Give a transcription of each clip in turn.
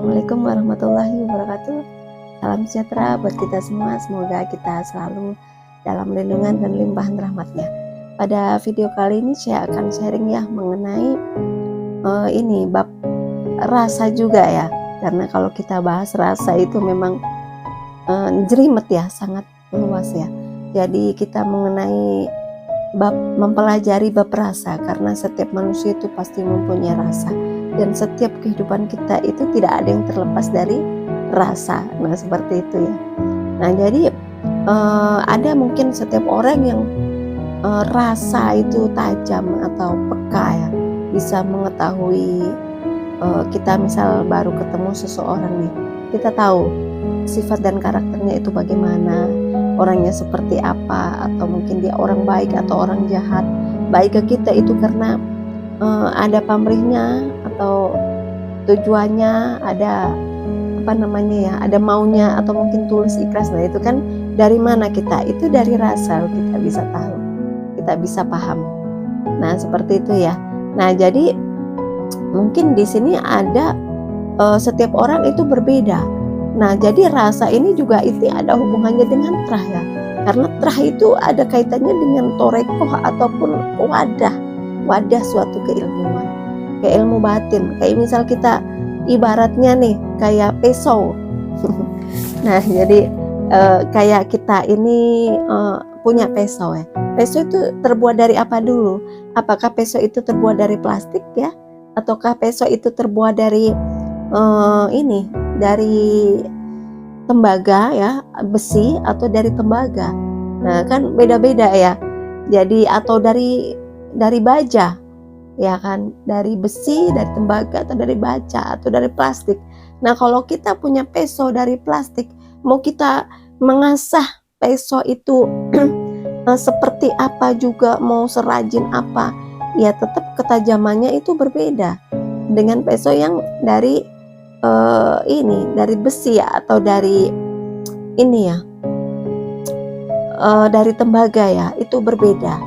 Assalamualaikum warahmatullahi wabarakatuh. Salam sejahtera buat kita semua. Semoga kita selalu dalam lindungan dan limpahan rahmatnya. Pada video kali ini saya akan sharing ya mengenai ini bab rasa juga ya. Karena kalau kita bahas rasa itu memang jerimet ya, sangat luas ya. Jadi kita mengenai mempelajari bab rasa, karena setiap manusia itu pasti mempunyai rasa. Dan setiap kehidupan kita itu tidak ada yang terlepas dari rasa. Nah seperti itu ya. Nah jadi ada mungkin setiap orang yang rasa itu tajam atau peka ya, bisa mengetahui kita misal baru ketemu seseorang nih, kita tahu sifat dan karakternya itu bagaimana, orangnya seperti apa, atau mungkin dia orang baik atau orang jahat. Baik ke kita itu karena ada pamrihnya atau tujuannya, ada ada maunya, atau mungkin tulus ikhlas. Nah itu kan dari mana kita? Itu dari rasa kita bisa tahu, kita bisa paham. Nah seperti itu ya. Nah jadi mungkin di sini ada setiap orang itu berbeda. Nah jadi rasa ini juga itu ada hubungannya dengan trah ya, karena trah itu ada kaitannya dengan torekoh ataupun wadah suatu keilmuan, ilmu batin. Kayak misal kita ibaratnya nih kayak pisau. Nah jadi kayak kita ini punya pisau ya. Pisau itu terbuat dari apa dulu? Apakah pisau itu terbuat dari plastik ya, ataukah pisau itu terbuat dari dari tembaga ya, besi, atau dari tembaga? Nah kan beda-beda ya. Jadi atau dari baja ya kan, dari besi, dari tembaga, atau dari baja, atau dari plastik. Nah kalau kita punya pisau dari plastik, mau kita mengasah pisau itu seperti apa juga, mau serajin apa, ya tetap ketajamannya itu berbeda dengan pisau yang dari dari besi ya, atau dari dari tembaga ya, itu berbeda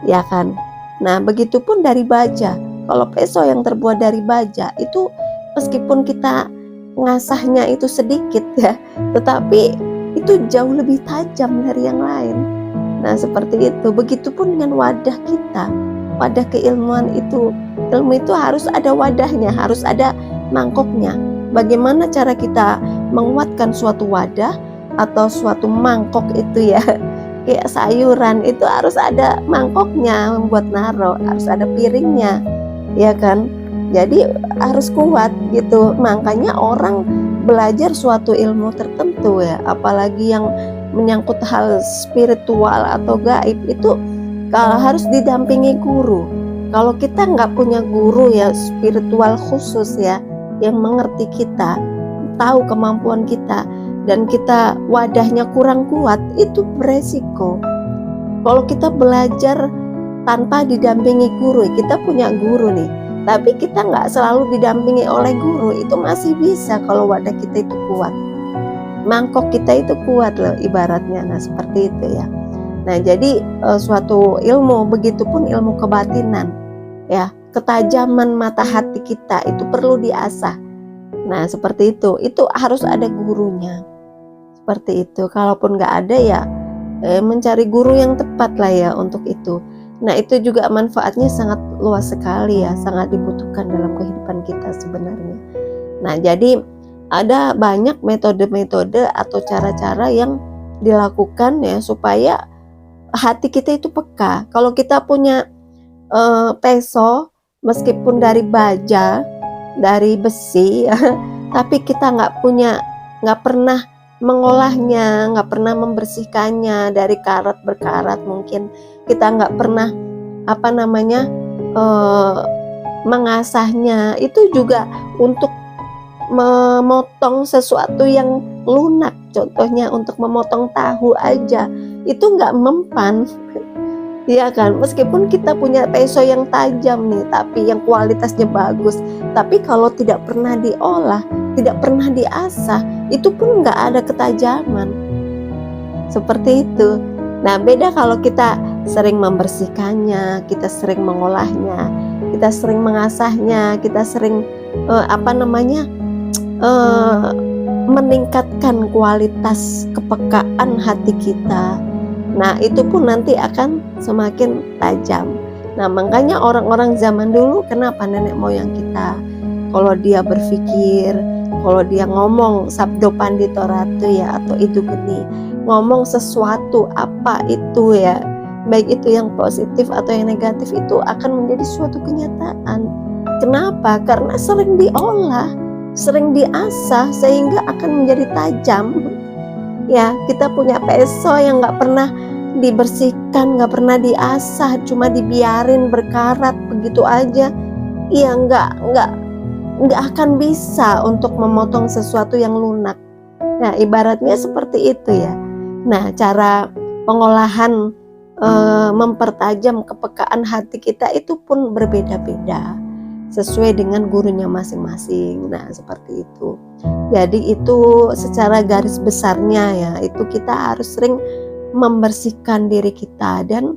ya kan. Nah begitupun dari baja. Kalau pisau yang terbuat dari baja itu meskipun kita ngasahnya itu sedikit ya, tetapi itu jauh lebih tajam dari yang lain. Nah seperti itu. Begitupun dengan wadah kita, wadah keilmuan itu. Ilmu itu harus ada wadahnya, harus ada mangkoknya. Bagaimana cara kita menguatkan suatu wadah atau suatu mangkok itu ya, kayak sayuran itu harus ada mangkoknya buat naruh, harus ada piringnya ya kan. Jadi harus kuat gitu. Makanya orang belajar suatu ilmu tertentu ya, apalagi yang menyangkut hal spiritual atau gaib, itu kalau harus didampingi guru. Kalau kita nggak punya guru ya spiritual khusus ya, yang mengerti kita, tahu kemampuan kita, dan kita wadahnya kurang kuat, itu beresiko. Kalau kita belajar tanpa didampingi guru, kita punya guru nih, tapi kita nggak selalu didampingi oleh guru, itu masih bisa kalau wadah kita itu kuat, mangkok kita itu kuat loh ibaratnya. Nah seperti itu ya. Nah jadi suatu ilmu, begitupun ilmu kebatinan ya, ketajaman mata hati kita itu perlu diasah. Nah seperti itu harus ada gurunya. Seperti itu. Kalaupun nggak ada ya mencari guru yang tepat lah ya untuk itu. Nah itu juga manfaatnya sangat luas sekali ya, sangat dibutuhkan dalam kehidupan kita sebenarnya. Nah jadi ada banyak metode-metode atau cara-cara yang dilakukan ya supaya hati kita itu peka. Kalau kita punya pisau meskipun dari baja, dari besi ya, tapi kita nggak pernah mengolahnya, nggak pernah membersihkannya dari karat berkarat, mungkin kita nggak pernah mengasahnya, itu juga untuk memotong sesuatu yang lunak. Contohnya untuk memotong tahu aja itu nggak mempan ya kan. Meskipun kita punya pisau yang tajam nih, tapi yang kualitasnya bagus, tapi kalau tidak pernah diolah, tidak pernah diasah, itu pun nggak ada ketajaman. Seperti itu. Nah beda kalau kita sering membersihkannya, kita sering mengolahnya, kita sering mengasahnya, kita sering eh, meningkatkan kualitas kepekaan hati kita. Nah, itu pun nanti akan semakin tajam. Nah, makanya orang-orang zaman dulu, kenapa nenek moyang kita, kalau dia berpikir, kalau dia ngomong sabdo pandito ratu ya, atau itu geni, ngomong sesuatu apa itu ya, baik itu yang positif atau yang negatif, itu akan menjadi suatu kenyataan. Kenapa? Karena sering diolah, sering diasah, sehingga akan menjadi tajam. Ya, kita punya peso yang nggak pernah dibersihkan, nggak pernah diasah, cuma dibiarin berkarat begitu aja. Ya, nggak akan bisa untuk memotong sesuatu yang lunak. Nah, ibaratnya seperti itu ya. Nah, cara pengolahan mempertajam kepekaan hati kita itu pun berbeda-beda sesuai dengan gurunya masing-masing. Nah, seperti itu. Jadi itu secara garis besarnya ya, itu kita harus sering membersihkan diri kita dan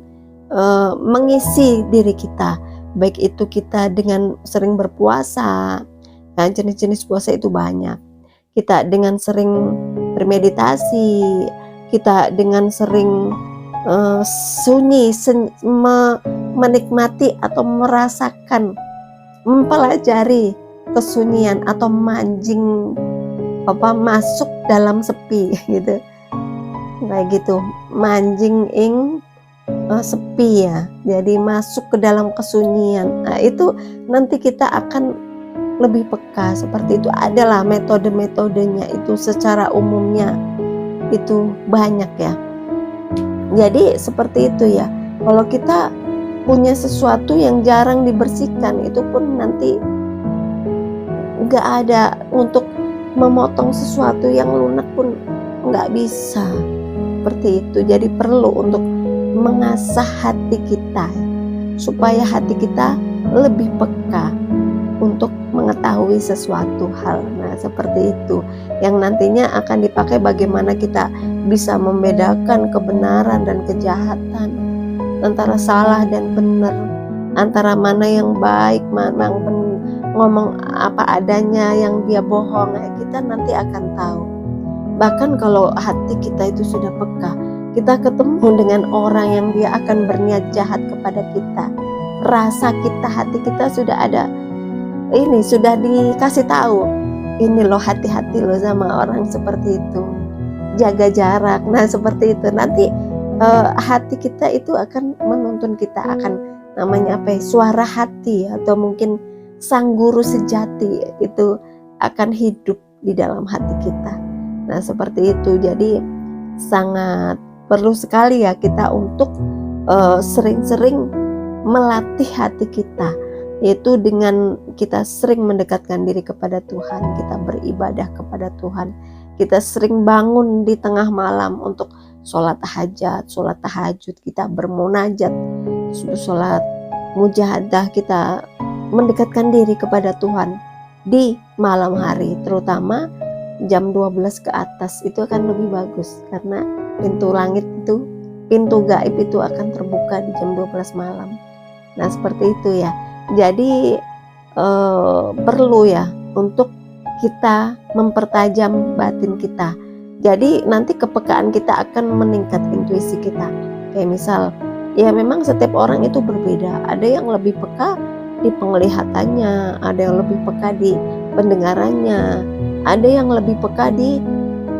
mengisi diri kita. Baik itu kita dengan sering berpuasa, kan jenis-jenis puasa itu banyak. Kita dengan sering bermeditasi, kita dengan sering sunyi, menikmati atau merasakan, mempelajari kesunyian atau mancing masuk dalam sepi gitu, kayak gitu, mancing sepi ya, jadi masuk ke dalam kesunyian. Nah, itu nanti kita akan lebih peka. Seperti itu adalah metode-metodenya, itu secara umumnya itu banyak ya. Jadi seperti itu ya, kalau kita punya sesuatu yang jarang dibersihkan, itu pun nanti nggak ada untuk memotong sesuatu yang lunak pun nggak bisa. Seperti itu. Jadi perlu untuk mengasah hati kita supaya hati kita lebih peka untuk mengetahui sesuatu hal. Nah, seperti itu yang nantinya akan dipakai bagaimana kita bisa membedakan kebenaran dan kejahatan, antara salah dan benar, antara mana yang baik, mana yang ngomong apa adanya, yang dia bohong. Kita nanti akan tahu. Bahkan kalau hati kita itu sudah peka, kita ketemu dengan orang yang dia akan berniat jahat kepada kita, rasa kita, hati kita sudah ada ini, sudah dikasih tahu, ini loh, hati-hati loh sama orang seperti itu, jaga jarak. Nah, seperti itu nanti hati kita itu akan menuntun kita, akan namanya apa ya, suara hati, atau mungkin sang guru sejati itu akan hidup di dalam hati kita. Nah, seperti itu. Jadi sangat perlu sekali ya kita untuk sering-sering melatih hati kita, yaitu dengan kita sering mendekatkan diri kepada Tuhan, kita beribadah kepada Tuhan, kita sering bangun di tengah malam untuk sholat tahajud, kita bermunajat, sholat mujahadah, kita mendekatkan diri kepada Tuhan di malam hari, terutama jam 12 ke atas itu akan lebih bagus, karena pintu langit itu, pintu gaib itu akan terbuka di jam 12 malam. Nah, seperti itu ya. Jadi perlu ya untuk kita mempertajam batin kita. Jadi nanti kepekaan kita akan meningkat, intuisi kita. Kayak misal, ya memang setiap orang itu berbeda. Ada yang lebih peka di penglihatannya, ada yang lebih peka di pendengarannya, ada yang lebih peka di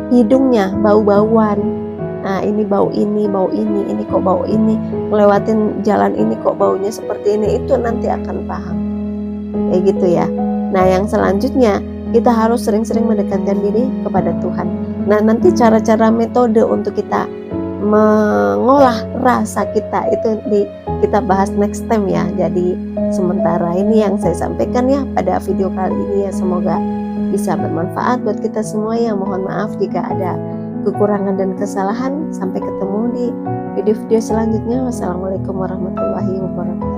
hidungnya, bau-bauan. Nah, ini bau ini kok bau ini, ngelewatin jalan ini kok baunya seperti ini, itu nanti akan paham. Kayak gitu ya. Nah, yang selanjutnya kita harus sering-sering mendekatkan diri kepada Tuhan. Nah, nanti cara-cara metode untuk kita mengolah rasa kita itu kita bahas next time ya. Jadi sementara ini yang saya sampaikan ya pada video kali ini ya, semoga bisa bermanfaat buat kita semua ya. Mohon maaf jika ada kekurangan dan kesalahan. Sampai ketemu di video-video selanjutnya. Wassalamualaikum warahmatullahi wabarakatuh.